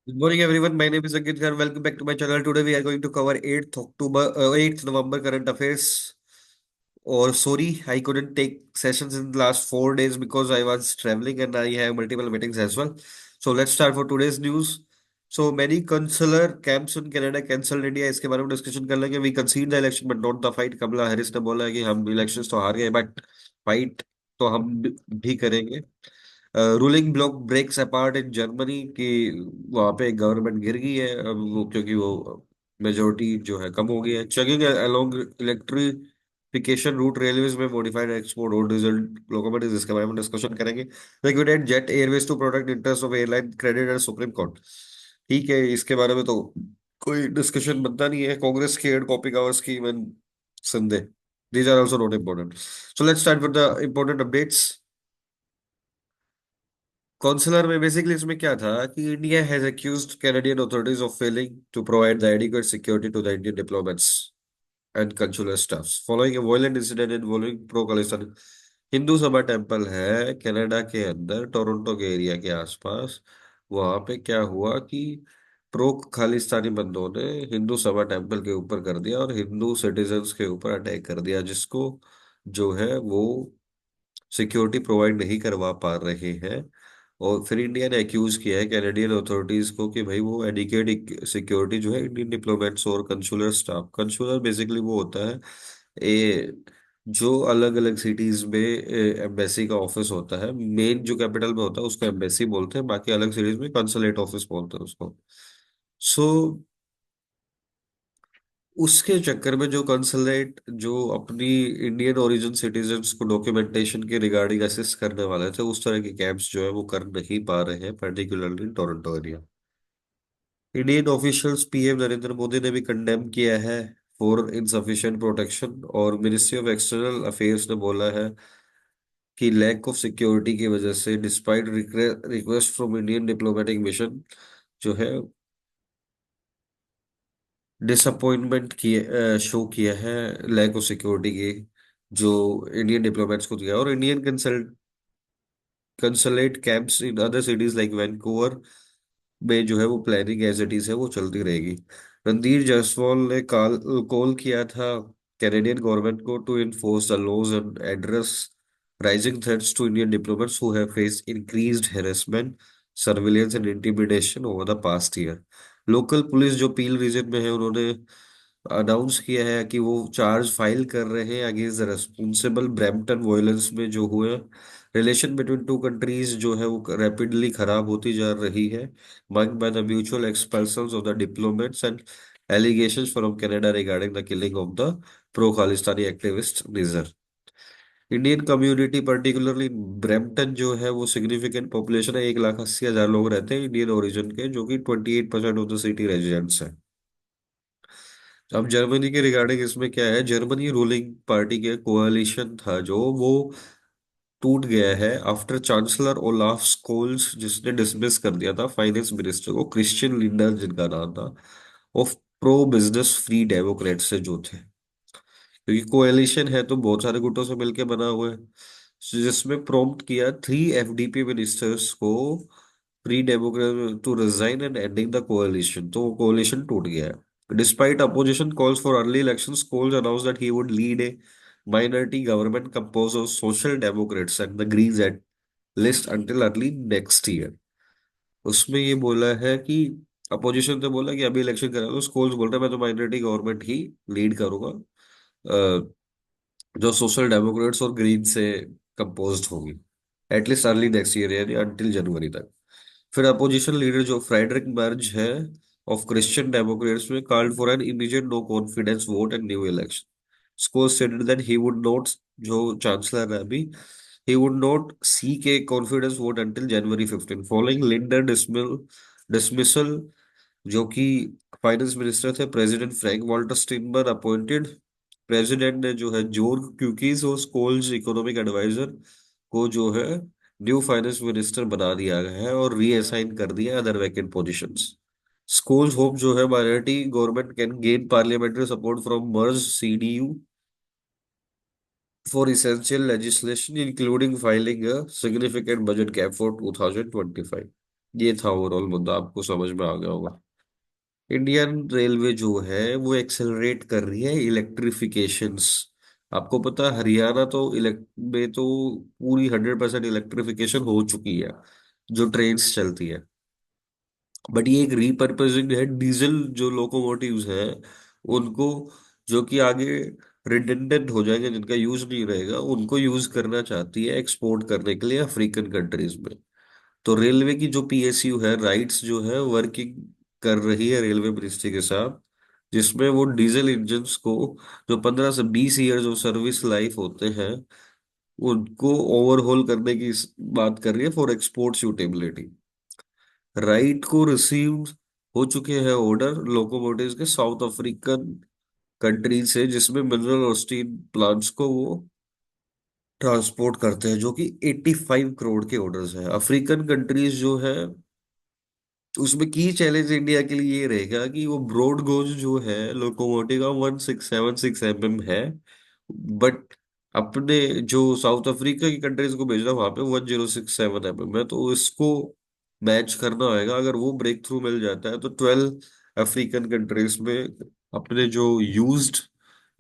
Good morning, everyone. My name is Ankit Khan. Welcome back to my channel. Today we are going to cover 8th November current affairs. Or sorry, I couldn't take sessions in the last 4 days because I was traveling and I have multiple meetings as well. So let's start for today's news. So many consular camps in Canada cancelled India. इसके बारे में discussion कर लेंगे. We concede the election but not the fight. Kamala Harris ने बोला है कि हम इलेक्शंस तो हार गए बट फाइट तो हम भी करेंगे. Ruling bloc breaks apart in Germany की वहां पे गवर्नमेंट गिर गई है अब वो क्योंकि वो मेजोरिटी जो है कम हो गई है. Checking along electrification route railways में मॉडिफाइड एक्सपोर्ट और डीजल लोकोमोटिव इसके बारे में डिस्कशन करेंगे. Regulated Jet Airways to protect interest of airline credit at Supreme Court. ठीक है, इसके बारे में तो कोई डिस्कशन बनता नहीं है. कांग्रेस की ad copy cover scheme and संदेह. These are also not important. So let's start with the important updates. Consular में बेसिकली इसमें क्या था कि India has accused Canadian authorities of failing to provide the adequate security to the Indian diplomats and consular staffs following a violent incident involving pro Khalistan. Hindu Sabha temple है Canada के अंदर Toronto के area के आसपास. वहां पे क्या हुआ कि प्रो खालिस्तानी बंदों ने हिंदू सभा टेम्पल के ऊपर कर दिया और हिंदू सिटीजन्स के ऊपर अटैक कर दिया जिसको जो है वो सिक्योरिटी प्रोवाइड नहीं करवा पा रहे हैं. और फिर इंडिया ने एक्यूज किया है कैनेडियन अथॉरिटीज को कि भाई वो एडिकेट सिक्योरिटी जो है इंडियन डिप्लोमेट्स और कंसुलर स्टाफ. कंसुलर बेसिकली वो होता है ए जो अलग अलग सिटीज में एम्बेसी का ऑफिस होता है. मेन जो कैपिटल में होता है उसको एम्बेसी बोलते हैं, बाकी अलग सिटीज में कंसुलेट ऑफिस बोलते हैं उसको. सो उसके चक्कर में जो कंसुलेट जो अपनी इंडियन ओरिजिन सिटीजन्स को डॉक्यूमेंटेशन के रिगार्डिंग असिस्ट करने वाले थे उस तरह के कैंप्स जो है वो कर नहीं पा रहे हैं particularly in Toronto area. Indian officials PM Narendra Modi ने भी कंडेम किया है फॉर इनसफिशिएंट प्रोटेक्शन. और मिनिस्ट्री ऑफ एक्सटर्नल अफेयर्स ने बोला है कि लैक ऑफ सिक्योरिटी की वजह से despite request from Indian diplomatic mission जो है डिसअपॉइंटमेंट किए शो किया है लैक ऑफ सिक्योरिटी की जो इंडियन डिप्लोमेट्स को दिया. और Indian consulate camps in other cities like Vancouver में जो है वो प्लानिंग एज इट इज है वो चलती रहेगी. रणधीर जायसवाल ने कॉल किया था कैनेडियन गवर्नमेंट को to enforce the laws and address rising threats to Indian diplomats who have faced increased harassment surveillance and intimidation over the past year. Local police जो Peel reason में है उन्होंने अनाउंस किया है कि वो चार्ज फाइल कर रहे हैं against the responsible Brampton violence में जो हुए. रिलेशन बिटवीन टू कंट्रीज जो है वो रैपिडली खराब होती जा रही है marked by the mutual expulsions of the diplomats and allegations from Canada regarding the killing of the pro-Khalistani activist Nizar. Indian community particularly Brampton जो है वो सिग्निफिकेंट पॉपुलेशन है. 1,80,000 लोग रहते हैं इंडियन ओरिजिन के जो कि 28% ऑफ द सिटी रेजिडेंट्स हैं. अब जर्मनी के रिगार्डिंग इसमें क्या है, जर्मनी रूलिंग पार्टी के कोalition था जो वो टूट गया है आफ्टर चांसलर ओलाफ स्कोल्स जिसने डिसमिस कर दिया था फाइनेंस मिनिस्टर को क्रिश्चियन लिंडर जिनका नाम था of pro business free Democrat से जो थे. क्योंकि कोएलिशन है तो बहुत सारे गुटों से मिलके बना हुआ है. जिसमें प्रॉम्प्ट किया 3 एफडीपी मिनिस्टर्स को free democrat to resign and ending the coalition. तो कोएलिशन टूट गया है. Despite opposition calls for early elections Scholz announced that he would lead a minority government composed of social democrats and the Greens at list until early next year. उसमें ये बोला है कि opposition ने बोला कि अभी इलेक्शन करा दो. स्कोल्स बोल रहे हैं मैं तो माइनॉरिटी गवर्नमेंट ही लीड करूंगा जो सोशल डेमोक्रेट्स और ग्रीन से कंपोज्ड होगी एटलीस्ट अर्ली नेक्स्ट ईयर यानी अंटिल जनवरी तक. फिर अपोजिशन लीडर जो फ्रेडरिक मर्ज है ऑफ क्रिश्चियन डेमोक्रेट्स में called for an immediate no confidence vote and new election. Scholz stated that he would not जो चांसलर है अभी he would not seek a confidence vote until January 15 following Linder dismissal जो कि finance minister थे president Frank Walter Steinmeier appointed. President ने जो है जॉर्ग क्यूकीज और स्कोल्स इकोनॉमिक एडवाइजर को जो है न्यू फाइनेंस मिनिस्टर बना दिया गया है और रीअसाइन कर दिया other vacant positions. Scholz hope जो है minority government can gain parliamentary support from Merz CDU for essential legislation, including filing a significant budget gap for 2025. ये था ओवरऑल मुद्दा, आपको समझ में आ गया होगा। इंडियन रेलवे जो है वो एक्सेलरेट कर रही है इलेक्ट्रिफिकेशंस। आपको पता है हरियाणा तो इलेक्ट में तो पूरी 100% इलेक्ट्रिफिकेशन हो चुकी है, जो ट्रेन्स चलती है। बट ये एक रीपर्पजिंग है, डीजल जो लोकोमोटिव्स हैं उनको, जो कि आगे रिडंडेंट हो जाएंगे, जिनका यूज नहीं रहेगा, उनको यूज करना चाहती है एक्सपोर्ट करने के लिए अफ्रीकन कंट्रीज में। तो रेलवे की जो पीएसयू है, राइट्स जो है वर्किंग कर रही है रेलवे मिनिस्ट्री के साथ, जिसमें वो डीजल इंजन्स को, जो 15 से 20 ईयर्स ऑफ सर्विस लाइफ होते हैं, उनको ओवरहॉल करने की बात कर रही है फॉर एक्सपोर्ट सूटेबिलिटी। राइट को रिसीव हो चुके हैं ऑर्डर लोकोमोटिव्स के साउथ अफ्रीकन कंट्रीज से, जिसमें मिनरल और स्टील प्लांट्स को वो ट्रांसपोर्ट करते हैं, जो कि 85 करोड़ के ऑर्डर्स हैं। अफ्रीकन कंट्रीज जो है उसमें की चैलेंज इंडिया के लिए ये रहेगा कि वो ब्रॉड गोज जो है लोकोमोटिव का 1676 mm है, बट अपने जो साउथ अफ्रीका की कंट्रीज को भेजना वहां पे 1067 mm है। तो इसको मैच करना होगा। अगर वो ब्रेक थ्रू मिल जाता है तो 12 अफ्रीकन कंट्रीज में अपने जो यूज्ड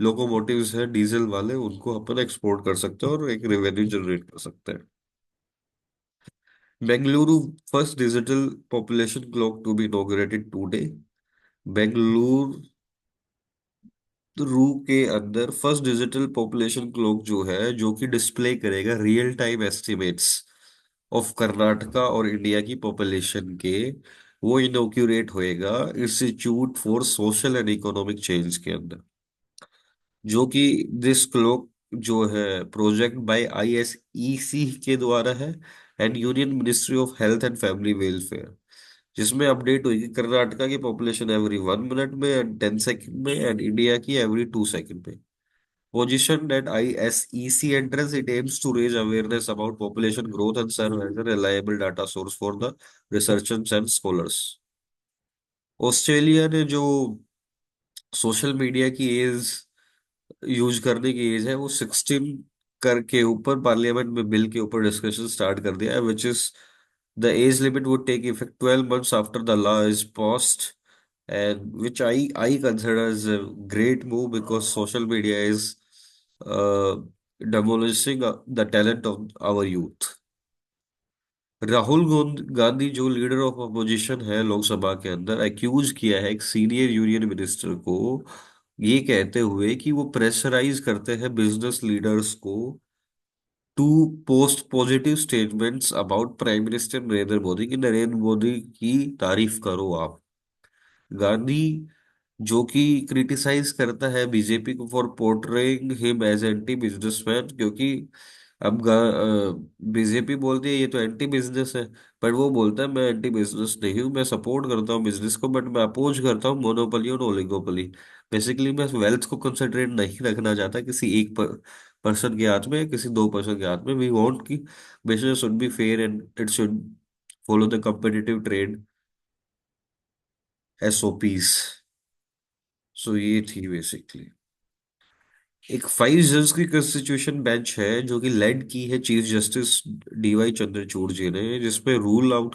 लोकोमोटिव्स हैं डीजल वाले, उनको अपन एक्सपोर्ट कर सकते हैं और एक रेवेन्यू जनरेट कर सकते हैं। Bengaluru first digital population clock to be inaugurated today. Bengaluru के अंदर फर्स्ट डिजिटल पॉपुलेशन क्लॉक जो है, जो कि डिस्प्ले करेगा real time estimates of Karnataka और इंडिया की पॉपुलेशन के, वो इनॉग्रेट होएगा institute for social and economic change के अंदर। जो कि दिस क्लॉक जो है प्रोजेक्ट बाय आईएसईसी के द्वारा है, and union ministry of health and family welfare, जिसमें अपडेट हुई कि कर्नाटका की पॉपुलेशन एवरी 1 मिनट में एंड 10 सेकंड में, एंड इंडिया की एवरी 2 सेकंड में। Positioned at ISEC entrance, it aims to raise awareness about population growth and serve as a reliable data source for the researchers and scholars. Australia ने जो social media की as use करने की as है वो 16 करके ऊपर पार्लियामेंट में बिल के ऊपर डिस्कशन स्टार्ट कर दिया है, which is the age limit would take effect 12 months after the law is passed, and which I consider as a great move because social media is uh, demolishing the talent of our youth. Rahul Gandhi जो leader of opposition है लोकसभा के अंदर, accused किया है एक senior union minister को, ये कहते हुए कि वो प्रेशराइज करते हैं बिजनेस लीडर्स को to post positive statements about prime minister Narendra Modi, की नरेंद्र मोदी की तारीफ करो आप। गांधी जो कि क्रिटिसाइज करता है बीजेपी को for portraying him as anti businessman, क्योंकि अब बीजेपी बोलती है ये तो एंटी बिजनेस है, पर वो बोलता है मैं एंटी बिजनेस नहीं हूँ, मैं सपोर्ट करता हूँ बिजनेस को, बट मैं अपोज करता हूँ मोनोपोली और ओलिगोपोली। बेसिकली मैं वेल्थ को कंसंट्रेट नहीं रखना चाहता किसी एक पर्सन के हाथ में, किसी दो पर्सन के हाथ में। वी वांट कि business should be fair and it should follow the competitive trade SOPs। सो ये थी बेसिकली एक 5 जज की कंस्टिट्यूशन बेंच है, जो कि लेड की है चीफ जस्टिस DY चंद्रचूड़ जी ने, जिसपे रूल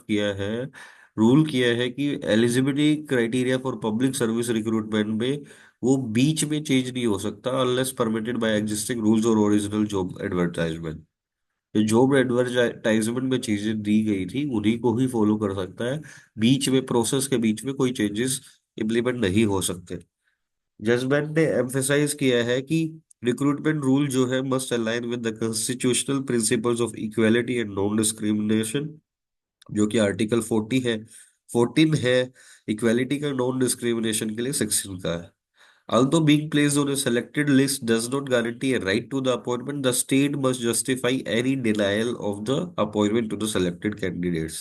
किया है कि eligibility criteria for public service recruitment में वो बीच में चेंज नहीं हो सकता unless permitted by existing rules और ओरिजिनल जॉब एडवर्टाइजमेंट। जो जॉब एडवर्टाइजमेंट में चीजें दी गई थी उन्हीं को ही फॉलो कर सकता है, बीच में प्रोसेस के बीच में कोई चेंजेस इम्प्लीमेंट नहीं हो सकते। जजमेंट ने एम्फेसाइज किया है कि रिक्रूटमेंट रूल जो है must align with the constitutional principles of equality and non discrimination, जो कि आर्टिकल 14 है इक्वालिटी का, नॉन डिस्क्रिमिनेशन के लिए 16 का है। Although being placed on a selected list does not guarantee a right to the appointment, the state must justify any denial of the appointment to the selected candidates.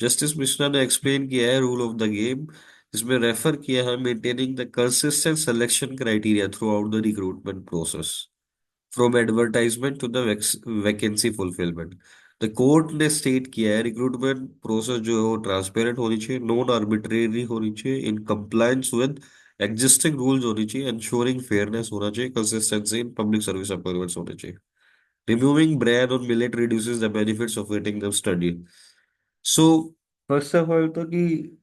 Justice Mishra ने explain किया है rule of the game, जिसमें refer किया है maintaining the consistent selection criteria throughout the recruitment process from advertisement to the vacancy fulfilment. The court ने state किया है recruitment process जो है वो ट्रांसपेरेंट होनी चाहिए, नॉन आर्बिट्रेरी होनी चाहिए, in compliance with existing rules होनी चाहिए, इंश्योरिंग फेयरनेस होना चाहिए, consistency in public service appointments होने चाहिए। Removing ban on millet reduces the benefits of waiting them study। So first of all तो कि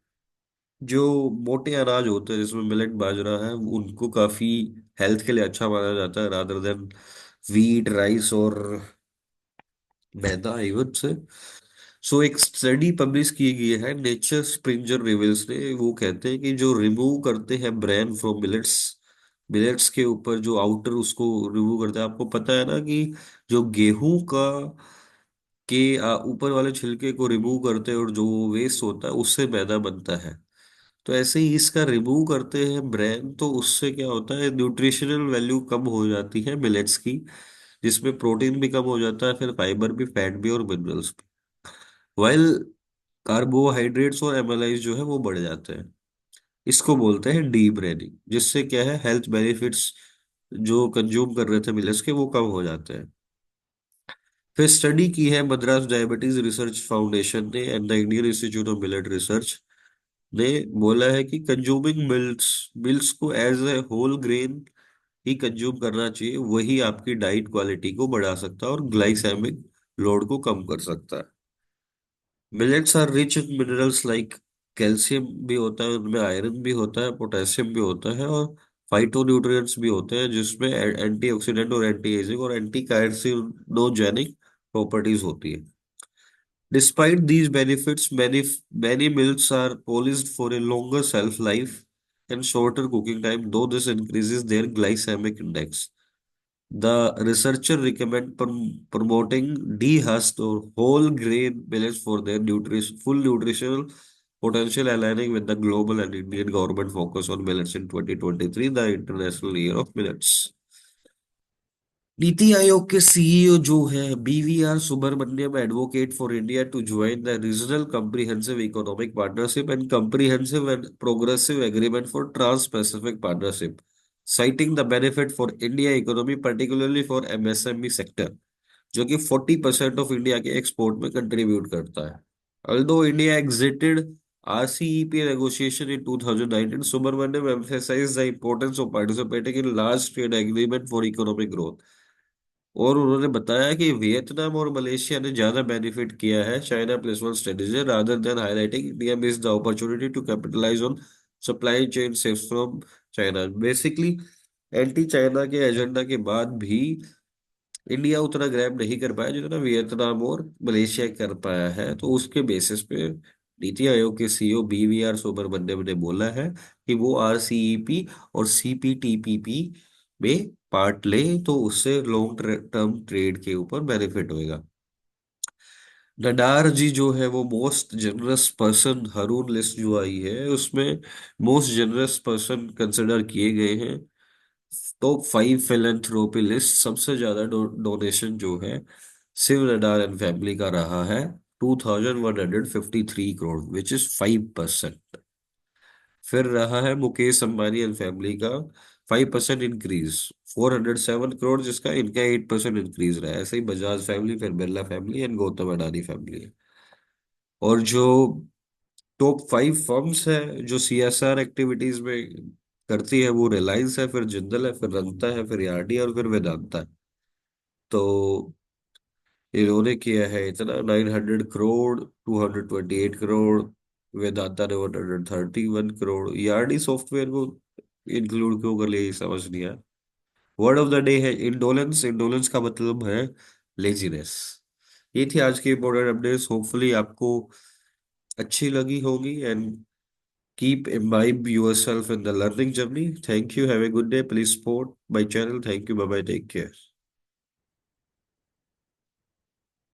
जो मोटे अनाज होते हैं जिसमें मिलेट बाजरा है उनको काफी हेल्थ के लिए अच्छा माना जाता है रादर देन वीट राइस और मैदा आई वुड से। सो एक स्टडी पब्लिश की गई है नेचर स्प्रिंजर रिविल्स ने, वो कहते हैं कि जो रिमूव करते हैं ब्रेन फ्रॉम मिलेट्स, मिलेट्स के ऊपर जो आउटर उसको रिमूव करते हैं, आपको पता है ना कि जो गेहूं का के ऊपर वाले छिलके को रिमूव करते हैं और जो वेस्ट होता है उससे मैदा बनता है। तो ऐसे ही इसका रिमूव करते हैं ब्रेन, तो उससे क्या होता है न्यूट्रिशनल वैल्यू कम हो जाती है मिलेट्स की, जिसमें प्रोटीन भी कम हो जाता है, फिर फाइबर भी, फैट भी और मिनरल्स भी, वाइल कार्बोहाइड्रेट्स और एमाइलाइज जो है वो बढ़ जाते हैं। इसको बोलते हैं डी ब्रेनिंग, जिससे क्या है हेल्थ बेनिफिट्स जो कंज्यूम कर रहे थे मिलेट्स के वो कम हो जाते हैं। फिर स्टडी की है मद्रास डायबिटीज रिसर्च फाउंडेशन ने and the Indian institute of millet research ने, बोला है कि कंज्यूमिंग मिल्स मिल्स को एज ए होल ग्रेन ही कंज्यूम करना चाहिए, वही आपकी डाइट क्वालिटी को बढ़ा सकता है और ग्लाइसेमिक लोड को कम कर सकता है। Millets are rich in minerals like calcium भी होता है उनमें, आयरन भी होता है, पोटेशियम भी होता है और फाइटोन्यूट्रिएंट्स भी होते हैं जिसमें एंटीऑक्सीडेंट और एंटी एजिंग और एंटी कार्सिनोजेनिक प्रॉपर्टीज होती है। Despite these benefits, many milks are polished for a longer shelf life and shorter cooking time, though this increases their glycemic index. The researcher recommend promoting dehusked or whole grain millets for their full nutritional potential, aligning with the global and Indian government focus on millets in 2023, the International Year of Millets. NITI Aayog के CEO जो है BVR Subrahmanyam advocate for India to join the regional comprehensive economic partnership and comprehensive and progressive agreement for trans pacific partnership, citing the benefit for India economy particularly for MSME sector, जो कि 40% of India के export में contribute करता है। Although India exited RCEP negotiation in 2019, Subramaniam emphasized the importance of participating in large trade agreement for economic growth. और उन्होंने बताया कि वियतनाम और मलेशिया ने ज्यादा बेनिफिट किया है China plus one strategy rather than highlighting India miss the opportunity to capitalise on supply chain shift from China. Basically anti China के एजेंडा के बाद भी इंडिया उतना ग्रैब नहीं कर पाया जितना वियतनाम और मलेशिया कर पाया है, तो उसके बेसिस पे नीति आयोग के सीईओ बीवीआर सुब्रमण्यम ने बोला है कि वो आरसीईपी और सीपीटीपीपी में पार्ट ले तो उससे लॉन्ग टर्म ट्रेड के ऊपर बेनिफिट होएगा। नडार जी जो है वो most generous person, Haroon list जो आई है उसमें मोस्ट जनरस पर्सन कंसिडर किए गए हैं। टॉप 5 फिलेंथ्रोपी लिस्ट सबसे ज्यादा डोनेशन जो है शिव नडार एंड फैमिली का रहा है 2153 करोड़, विच इज 5%। फिर रहा है मुकेश अंबानी एंड फैमिली का 5% इंक्रीज 407 करोड़, जिसका इनका 8% इंक्रीज रहा है। ऐसे ही बजाज फैमिली, फिर Birla family and Gautam Adani family है। और जो टॉप 5 फर्म्स है जो सीएसआर एक्टिविटीज में करती है वो रिलायंस है, फिर जिंदल है, फिर रंगता है, फिर यार्डी और फिर वेदांता है। तो इन्होंने किया है इतना 900 करोड़, 228 करोड़, वेदांता ने 131 करोड़। यार्डी सॉफ्टवेयर को इंक्लूड क्यों कर लिया ये समझ नहीं आया। वर्ड ऑफ द डे है इंडोलेंस। इंडोलेंस का मतलब है लेजीनेस। ये थी आज की इंपॉर्टेंट अपडेट्स, होपफुली आपको अच्छी लगी होगी and keep imbibe yourself in the learning journey. Thank you, have a good day, please support my channel, thank you, bye bye, take care.